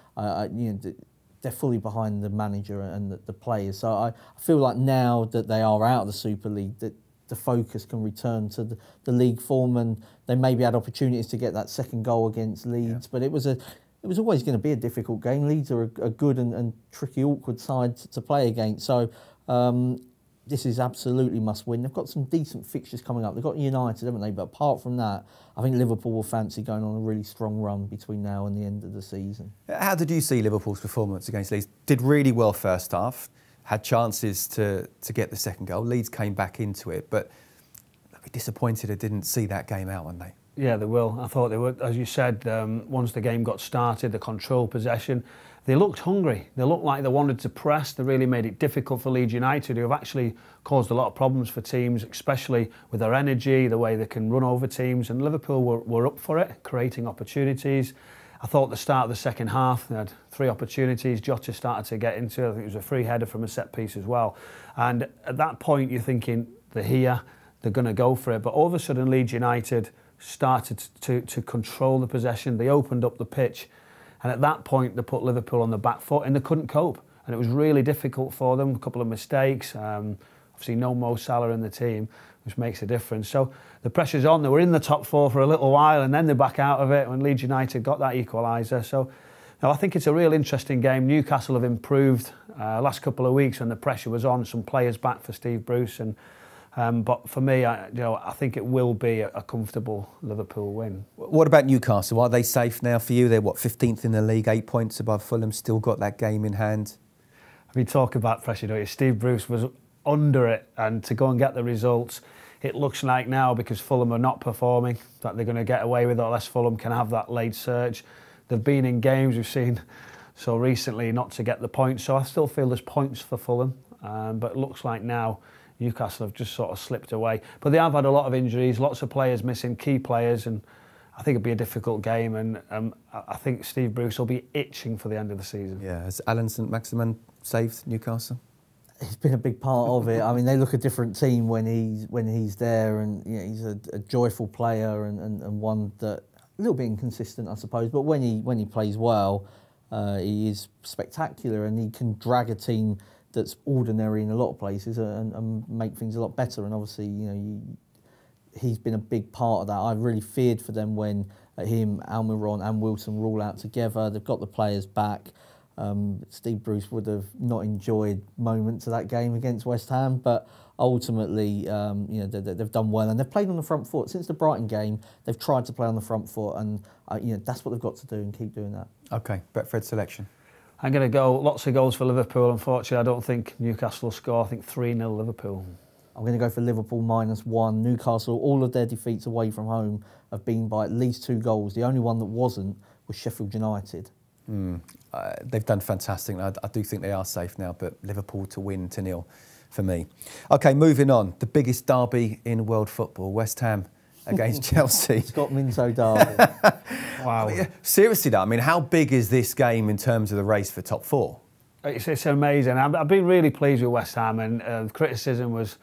they're fully behind the manager and the players. So I feel like now that they are out of the Super League, that the focus can return to the league form, and they maybe had opportunities to get that second goal against Leeds, but it was always going to be a difficult game. Leeds are a good and tricky, awkward side to play against. So this is absolutely must win. They've got some decent fixtures coming up. They've got United, haven't they? But apart from that, I think Liverpool will fancy going on a really strong run between now and the end of the season. How did you see Liverpool's performance against Leeds? Did really well first half, had chances to get the second goal. Leeds came back into it, but they'll be disappointed they didn't see that game out, weren't they? Yeah, they will. I thought they would. As you said, once the game got started, the control possession, they looked hungry. They looked like they wanted to press. They really made it difficult for Leeds United, who have actually caused a lot of problems for teams, especially with their energy, the way they can run over teams. And Liverpool were up for it, creating opportunities. I thought at the start of the second half, they had 3 opportunities. Jota started to get into it. I think it was a free header from a set piece as well. And at that point, you're thinking, they're here, they're going to go for it. But all of a sudden, Leeds United started to control the possession. They opened up the pitch. And at that point, they put Liverpool on the back foot and they couldn't cope. And it was really difficult for them. A couple of mistakes. Obviously, no Mo Salah in the team, which makes a difference. So the pressure's on. They were in the top 4 for a little while, and then they're back out of it when Leeds United got that equaliser. So I think it's a real interesting game. Newcastle have improved last couple of weeks when the pressure was on. Some players back for Steve Bruce, and but for me, I think it will be a comfortable Liverpool win. What about Newcastle? Are they safe now for you? They're 15th in the league, 8 points above Fulham. Still got that game in hand. We talk about pressure, don't you? Steve Bruce was under it, and to go and get the results, it looks like now, because Fulham are not performing, that they're going to get away with it, unless Fulham can have that late surge. They've been in games we've seen so recently not to get the points, so I still feel there's points for Fulham, but it looks like now Newcastle have just sort of slipped away. But they have had a lot of injuries, lots of players missing, key players, and I think it'll be a difficult game, and I think Steve Bruce will be itching for the end of the season. Yeah, has Alan St Maximin saved Newcastle? He's been a big part of it. I mean, they look a different team when he's there, and you know, he's a joyful player and one that a little bit inconsistent, I suppose. But when he plays well, he is spectacular, and he can drag a team that's ordinary in a lot of places and make things a lot better. And obviously, you know, he's been a big part of that. I really feared for them when him, Almiron and Wilson were all out together. They've got the players back. Steve Bruce would have not enjoyed moments of that game against West Ham, but ultimately, you know, they've done well, and they've played on the front foot since the Brighton game. They've tried to play on the front foot, and you know, that's what they've got to do, and keep doing that. Okay, Betfred selection. I'm going to go lots of goals for Liverpool. Unfortunately, I don't think Newcastle will score. I think 3-0 Liverpool. I'm going to go for Liverpool -1. Newcastle, all of their defeats away from home have been by at least 2 goals. The only one that wasn't was Sheffield United. They've done fantastic. I do think they are safe now, but Liverpool to win 2-0 for me. Okay, moving on. The biggest derby in world football, West Ham against Chelsea. Scott Minto derby. Wow. Seriously though, I mean, how big is this game in terms of the race for top 4? It's amazing. I've been really pleased with West Ham, and the criticism was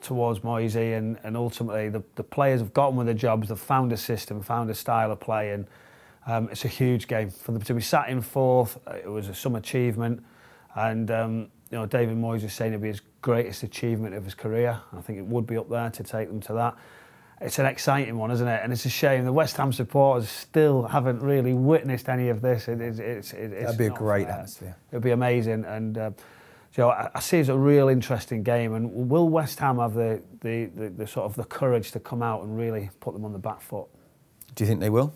towards Moisey, and ultimately the players have gotten with the jobs. They've found a system, found a style of play, and it's a huge game for them to be sat in 4th. It was some achievement, and you know, David Moyes is saying it'll be his greatest achievement of his career. I think it would be up there to take them to that. It's an exciting one, isn't it? And it's a shame the West Ham supporters still haven't really witnessed any of this. That'd be a great atmosphere. It'd be amazing, and you know, I see it as a real interesting game. And will West Ham have the sort of the courage to come out and really put them on the back foot? Do you think they will?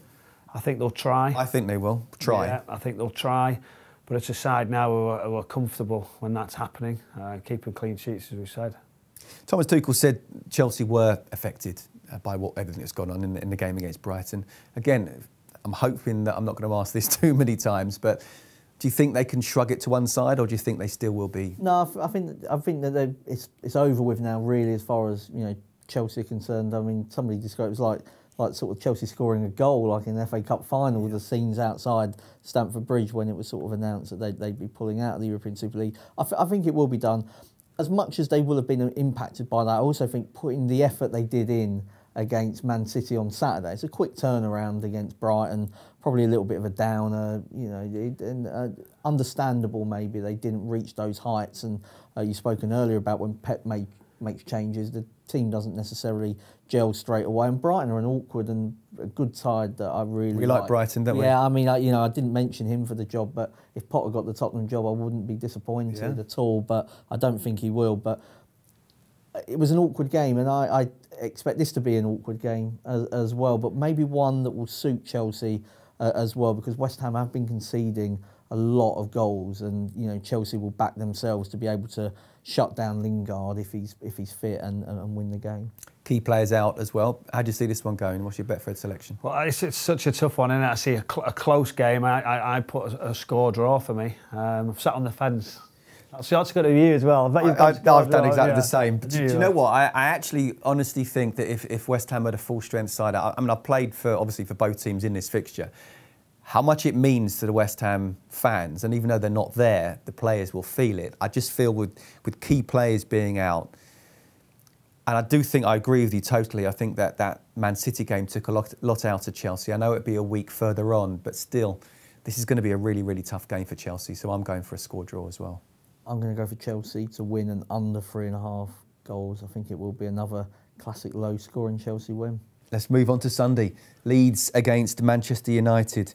I think they'll try. I think they will try. Yeah, I think they'll try. But it's a side now who are comfortable when that's happening, keeping clean sheets, as we said. Thomas Tuchel said Chelsea were affected by everything that's gone on in the game against Brighton. Again, I'm hoping that I'm not going to ask this too many times, but do you think they can shrug it to one side, or do you think they still will be? No, I think that it's over with now, really, as far as, you know, Chelsea are concerned. I mean, somebody described it was like sort of Chelsea scoring a goal, like in the FA Cup final, with the scenes outside Stamford Bridge when it was sort of announced that they'd be pulling out of the European Super League. I think it will be done. As much as they will have been impacted by that, I also think putting the effort they did in against Man City on Saturday, it's a quick turnaround against Brighton, probably a little bit of a downer, you know, and understandable maybe they didn't reach those heights. And you've spoken earlier about when Pep makes changes, the team doesn't necessarily gel straight away. And Brighton are an awkward and a good side that I really We like Brighton, don't we? Yeah, I mean, you know, I didn't mention him for the job, but if Potter got the Tottenham job, I wouldn't be disappointed at all. But I don't think he will. But it was an awkward game, and I expect this to be an awkward game as well, but maybe one that will suit Chelsea as well, because West Ham have been conceding a lot of goals, and you know, Chelsea will back themselves to be able to shut down Lingard if he's fit and win the game. Key players out as well. How do you see this one going? What's your Betfred selection? Well, it's such a tough one, isn't it? I see a close game. I put a score draw for me. I've sat on the fence. That's good of you as well. I've done exactly the same. But do you know what? I actually honestly think that if West Ham had a full strength side, I mean, I've played obviously for both teams in this fixture. How much it means to the West Ham fans, and even though they're not there, the players will feel it. I just feel with key players being out, and I do think I agree with you totally. I think that Man City game took a lot out of Chelsea. I know it'd be a week further on, but still, this is going to be a really, really tough game for Chelsea. So I'm going for a score draw as well. I'm going to go for Chelsea to win and under 3.5 goals. I think it will be another classic low-scoring Chelsea win. Let's move on to Sunday. Leeds against Manchester United.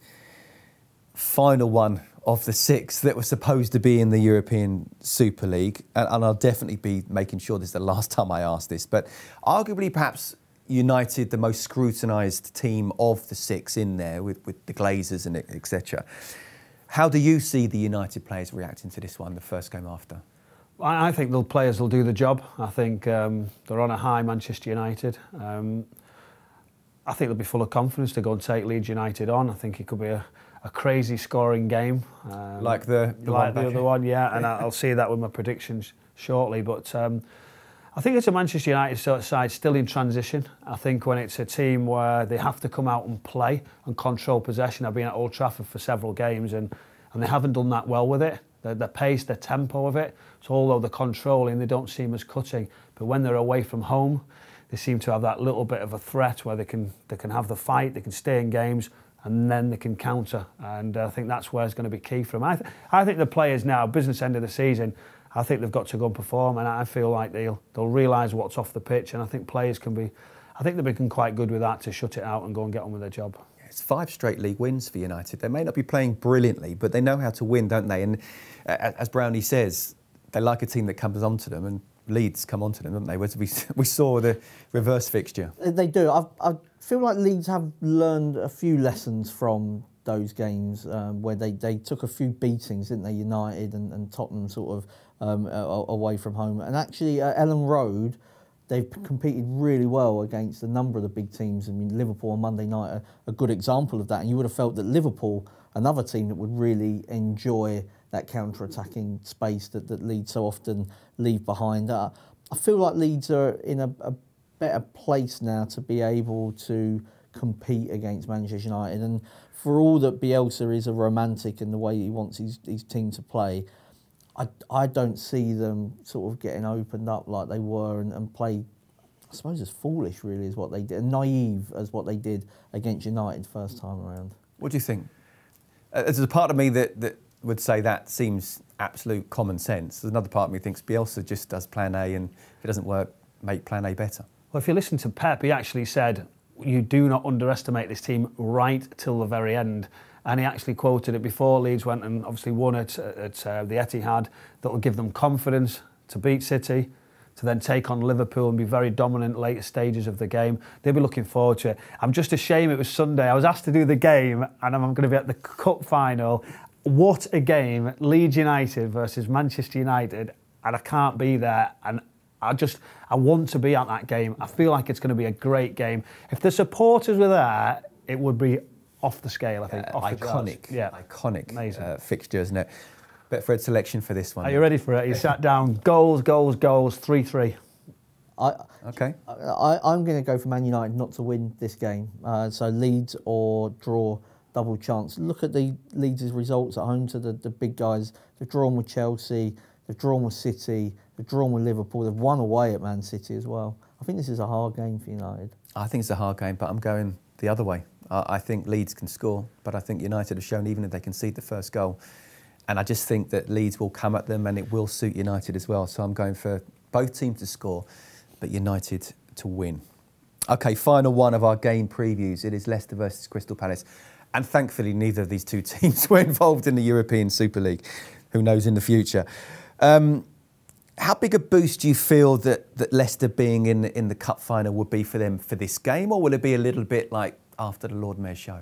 Final one of the 6 that were supposed to be in the European Super League. And I'll definitely be making sure this is the last time I ask this. But arguably, perhaps, United, the most scrutinised team of the 6 in there with the Glazers and etc. How do you see the United players reacting to this one, the first game after? I think the players will do the job. I think they're on a high, Manchester United. I think they'll be full of confidence to go and take Leeds United on. I think it could be a crazy scoring game. Like the other one, yeah. And I'll see that with my predictions shortly. But I think it's a Manchester United side still in transition. I think when it's a team where they have to come out and play and control possession. I've been at Old Trafford for several games and they haven't done that well with it. The pace, the tempo of it. So although they're controlling, they don't seem as cutting. But when they're away from home, they seem to have that little bit of a threat where they can have the fight, they can stay in games, and then they can counter. And I think that's where it's going to be key for them. I think the players now, business end of the season, I think they've got to go and perform, and I feel like they'll realise what's off the pitch, and I think players can be, I think they've become quite good with that to shut it out and go and get on with their job. It's 5 straight league wins for United. They may not be playing brilliantly, but they know how to win, don't they? And as Brownie says, they like a team that comes onto them, and Leeds come onto them, don't they? We saw the reverse fixture. They do. I feel like Leeds have learned a few lessons from those games where they took a few beatings, didn't they? United and Tottenham sort of away from home. And actually at Ellen Road, they've competed really well against a number of the big teams. I mean, Liverpool on Monday night are a good example of that. And you would have felt that Liverpool, another team that would really enjoy that counter-attacking space that Leeds so often leave behind. I feel like Leeds are in a better place now to be able to compete against Manchester United. And for all that Bielsa is a romantic in the way he wants his team to play, I don't see them sort of getting opened up like they were and play, I suppose, as foolish really as what they did, and naive as what they did against United first time around. What do you think? There's a part of me that would say that seems absolute common sense. There's another part of me thinks Bielsa just does plan A, and if it doesn't work, make plan A better. Well, if you listen to Pep, he actually said, you do not underestimate this team right till the very end. And he actually quoted it before Leeds went and obviously won at the Etihad. That will give them confidence to beat City, to then take on Liverpool and be very dominant later stages of the game. They'll be looking forward to it. I'm just ashamed it was Sunday. I was asked to do the game and I'm going to be at the cup final. What a game, Leeds United versus Manchester United, and I can't be there. And I want to be at that game. I feel like it's going to be a great game. If the supporters were there, it would be off the scale, I think. Iconic fixture, isn't it? Betfred selection for this one. Are you ready for it? You sat down. Goals, 3-3. Okay. I'm going to go for Man United not to win this game. So Leeds or draw, double chance. Look at the Leeds' results at home to the big guys. They've drawn with Chelsea, they've drawn with City, they've drawn with Liverpool, they've won away at Man City as well. I think this is a hard game for United. I think it's a hard game, but I'm going the other way. I think Leeds can score, but I think United have shown even if they concede the first goal. And I just think that Leeds will come at them and it will suit United as well. So I'm going for both teams to score, but United to win. OK, final one of our game previews. It is Leicester versus Crystal Palace. And thankfully, neither of these two teams were involved in the European Super League. Who knows in the future? How big a boost do you feel that Leicester being in the cup final would be for them for this game? Or will it be a little bit like after the Lord Mayor's show?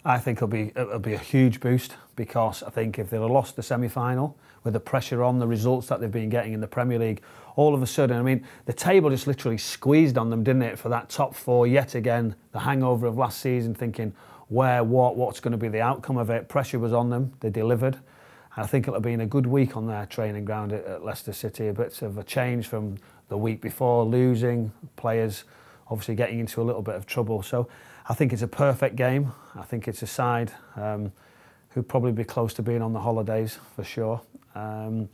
I think it'll be a huge boost, because I think if they'd have lost the semi-final with the pressure on the results that they've been getting in the Premier League, all of a sudden, I mean, the table just literally squeezed on them, didn't it, for that top 4 yet again. The hangover of last season, thinking what's going to be the outcome of it. Pressure was on them, they delivered. And I think it'll have been a good week on their training ground at Leicester City, a bit of a change from the week before, losing, players obviously getting into a little bit of trouble. So I think it's a perfect game. I think it's a side who'd probably be close to being on the holidays for sure. So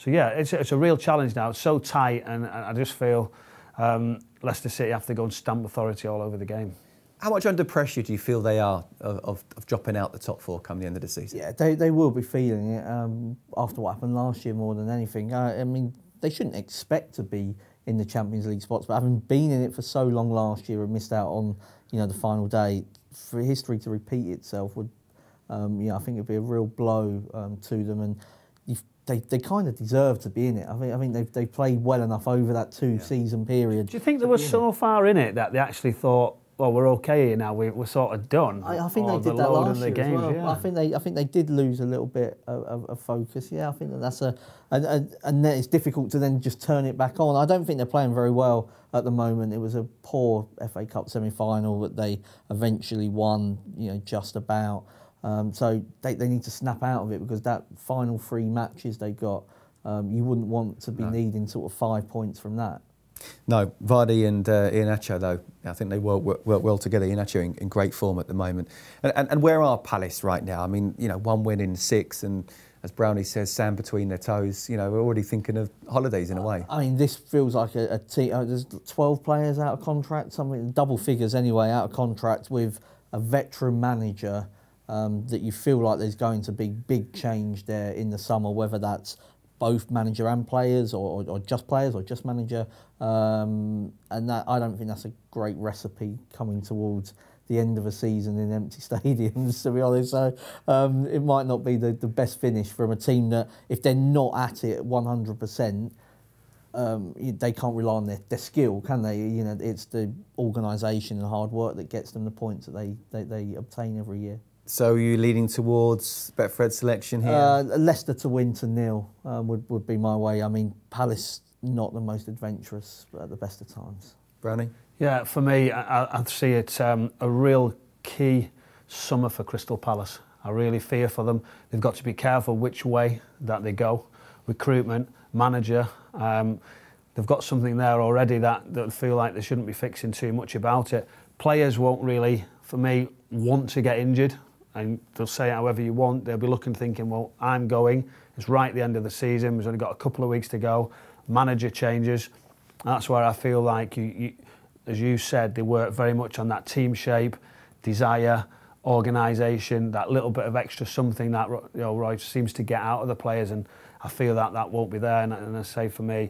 yeah, it's a real challenge now. It's so tight, and I just feel Leicester City have to go and stamp authority all over the game. How much under pressure do you feel they are of dropping out the top 4 come the end of the season? Yeah, they will be feeling it after what happened last year more than anything. I mean, they shouldn't expect to be in the Champions League spots, but having been in it for so long last year and missed out on, the final day, for history to repeat itself would, I think it'd be a real blow to them, and they kind of deserve to be in it. I think they've played well enough over that 2-season period. Do you think they were so far in it that they actually thought, well, we're okay here now, we're sort of done? I think they did that last year as well. Yeah. I think they did lose a little bit of focus. Yeah, I think that's and then it's difficult to then just turn it back on. I don't think they're playing very well at the moment. It was a poor FA Cup semi-final that they eventually won, just about. So they need to snap out of it, because that final 3 matches they got, you wouldn't want to be needing sort of 5 points from that. No, Vardy and Iheanacho, though, I think they work well together. Iheanacho in great form at the moment. And where are Palace right now? I mean, you know, 1 win in 6, and as Brownie says, sand between their toes. You know, we're already thinking of holidays in a way. I mean, this feels like a team. There's 12 players out of contract, something double figures anyway, out of contract with a veteran manager. That you feel like there's going to be big change there in the summer, whether that's both manager and players, or just players, or just manager, and that I don't think that's a great recipe coming towards the end of a season in empty stadiums, to be honest. So it might not be the best finish from a team that, if they're not at it 100%, they can't rely on their skill, can they? You know, it's the organisation and hard work that gets them the points that they obtain every year. So are you leaning towards Betfred's selection here? Leicester to win to 0 would be my way. I mean, Palace not the most adventurous at the best of times. Brownie? Yeah, for me, I see it a real key summer for Crystal Palace. I really fear for them. They've got to be careful which way that they go. Recruitment, manager, they've got something there already that feel like they shouldn't be fixing too much about it. Players won't really, for me, want to get injured. And they'll say it however you want. They'll be looking, thinking, well, I'm going. It's right at the end of the season. We've only got a couple of weeks to go. Manager changes. That's where I feel like, as you said, they work very much on that team shape, desire, organisation, that little bit of extra something that Roy seems to get out of the players. And I feel that won't be there. And I say, for me,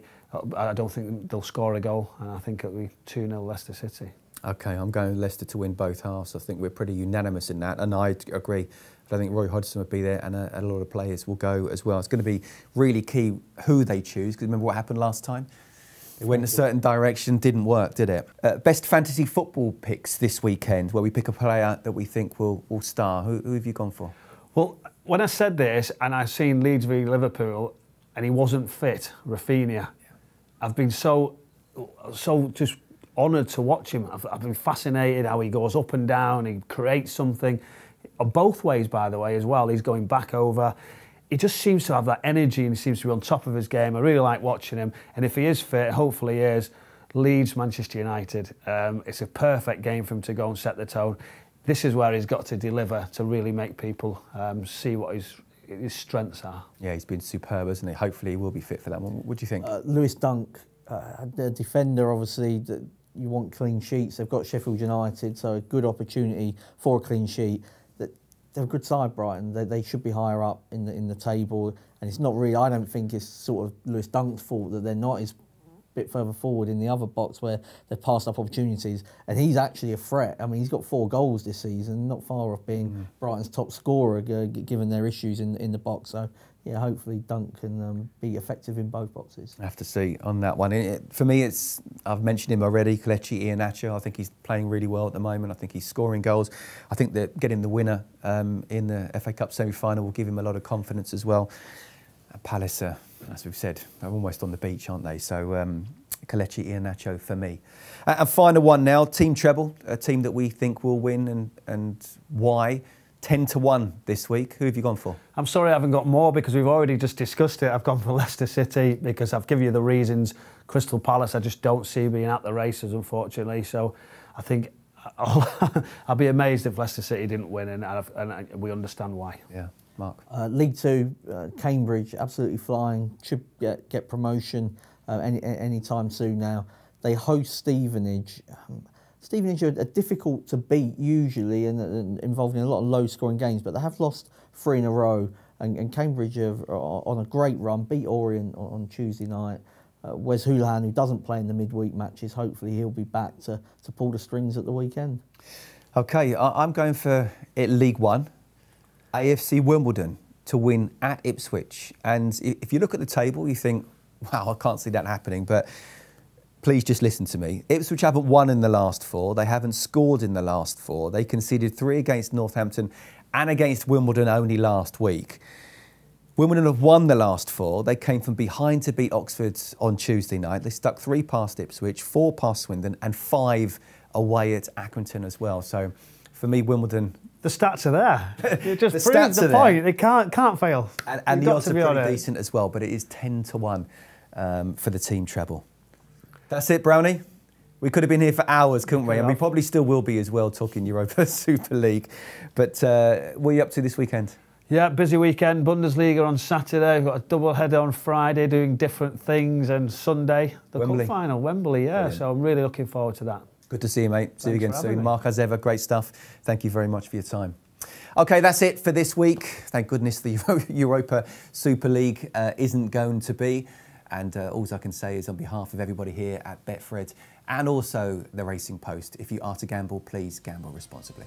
I don't think they'll score a goal. And I think it'll be 2-0 Leicester City. OK, I'm going Leicester to win both halves. I think we're pretty unanimous in that, and I agree. But I think Roy Hodgson would be there, and a lot of players will go as well. It's going to be really key who they choose, because remember what happened last time? It went in a certain direction, didn't work, did it? Best fantasy football picks this weekend, where we pick a player that we think will star. Who have you gone for? Well, when I said this, and I seen Leeds v Liverpool, and he wasn't fit, Rafinha, I've been so just honoured to watch him. I've been fascinated how he goes up and down, he creates something. Both ways, by the way, as well. He's going back over. He just seems to have that energy and he seems to be on top of his game. I really like watching him. And if he is fit, hopefully he is, Leeds, Manchester United, it's a perfect game for him to go and set the tone. This is where he's got to deliver to really make people see what his strengths are. Yeah, he's been superb, hasn't he? Hopefully he will be fit for that one. What do you think? Lewis Dunk, the defender, obviously, you want clean sheets. They've got Sheffield United, so a good opportunity for a clean sheet. They're a good side, Brighton. They should be higher up in the table, and it's not really. I don't think it's sort of Lewis Dunk's fault that they're not as bit further forward in the other box where they've passed up opportunities. And he's actually a threat. I mean, he's got 4 goals this season, not far off being Brighton's top scorer, given their issues in the box. So, yeah, hopefully Dunk can be effective in both boxes. I have to see on that one. For me, I've mentioned him already, Kelechi Iheanacho. I think he's playing really well at the moment. I think he's scoring goals. I think that getting the winner in the FA Cup semi-final will give him a lot of confidence as well. Palace, as we've said, they're almost on the beach, aren't they? So Kelechi Iheanacho for me. And final one now, Team Treble, a team that we think will win and why. 10-1 this week. Who have you gone for? I'm sorry I haven't got more because we've already just discussed it. I've gone for Leicester City because I've given you the reasons. Crystal Palace, I just don't see being at the races, unfortunately. So I think I'll be amazed if Leicester City didn't win, and we understand why. Yeah, Mark. League Two, Cambridge, absolutely flying. Should get promotion any time soon now. They host Stevenage. Stevenage are difficult to beat usually and involved in a lot of low-scoring games, but they have lost 3 in a row. And Cambridge are on a great run, beat Orient on Tuesday night. Wes Hoolahan, who doesn't play in the midweek matches, hopefully he'll be back to pull the strings at the weekend. OK, I'm going for League One, AFC Wimbledon to win at Ipswich. And if you look at the table, you think, wow, I can't see that happening. But please just listen to me. Ipswich haven't won in the last 4. They haven't scored in the last 4. They conceded 3 against Northampton and against Wimbledon only last week. Wimbledon have won the last 4. They came from behind to beat Oxford on Tuesday night. They stuck 3 past Ipswich, 4 past Swindon and 5 away at Accrington as well. So for me, Wimbledon... The stats are there. It just proves the point. They can't fail. And the odds are pretty decent as well, but it is 10-1 for the Team Treble. That's it, Brownie. We could have been here for hours, couldn't we? Could And we have. probably still will be as well, talking Europa Super League. But what are you up to this weekend? Yeah, busy weekend. Bundesliga on Saturday. We've got a double header on Friday, doing different things, and Sunday the Wembley. cup final, Wembley. Yeah, Brilliant. so I'm really looking forward to that. Good to see you, mate. See you Thanks again for having soon. me. Mark, as ever, great stuff. Thank you very much for your time. Okay, that's it for this week. Thank goodness the Europa Super League isn't going to be. And all I can say is on behalf of everybody here at Betfred and also the Racing Post, if you are to gamble, please gamble responsibly.